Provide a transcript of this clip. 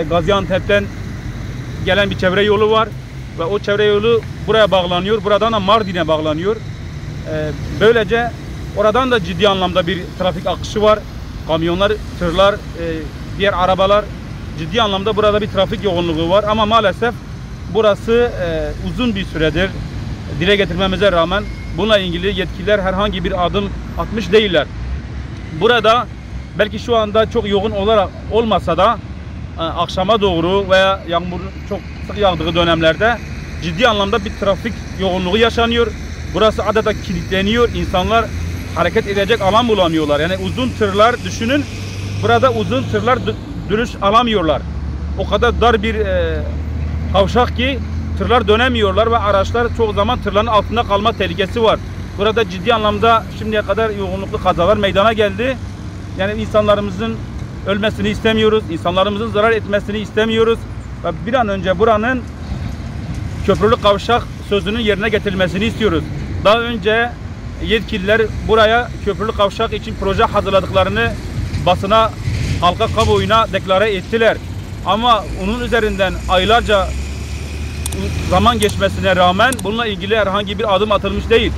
Gaziantep'ten gelen bir çevre yolu var ve o çevre yolu buraya bağlanıyor. Buradan da Mardin'e bağlanıyor. Böylece oradan da ciddi anlamda bir trafik akışı var. Kamyonlar, tırlar, diğer arabalar, ciddi anlamda burada bir trafik yoğunluğu var. Ama maalesef burası uzun bir süredir dile getirmemize rağmen bununla ilgili yetkililer herhangi bir adım atmış değiller. Burada belki şu anda çok yoğun olarak olmasa da akşama doğru veya yağmurun çok sık yağdığı dönemlerde ciddi anlamda bir trafik yoğunluğu yaşanıyor. Burası adeta kilitleniyor. İnsanlar hareket edecek alan bulamıyorlar. Yani uzun tırlar düşünün. Burada uzun tırlar dönüş alamıyorlar. O kadar dar bir kavşak ki tırlar dönemiyorlar ve araçlar çoğu zaman tırların altında kalma tehlikesi var. Burada ciddi anlamda şimdiye kadar yoğunluklu kazalar meydana geldi. Yani insanlarımızın ölmesini istemiyoruz. İnsanlarımızın zarar etmesini istemiyoruz. Ve bir an önce buranın köprülü kavşak sözünün yerine getirilmesini istiyoruz. Daha önce yetkililer buraya köprülü kavşak için proje hazırladıklarını basına, halka, kamuoyuna deklare ettiler. Ama onun üzerinden aylarca zaman geçmesine rağmen bununla ilgili herhangi bir adım atılmış değil.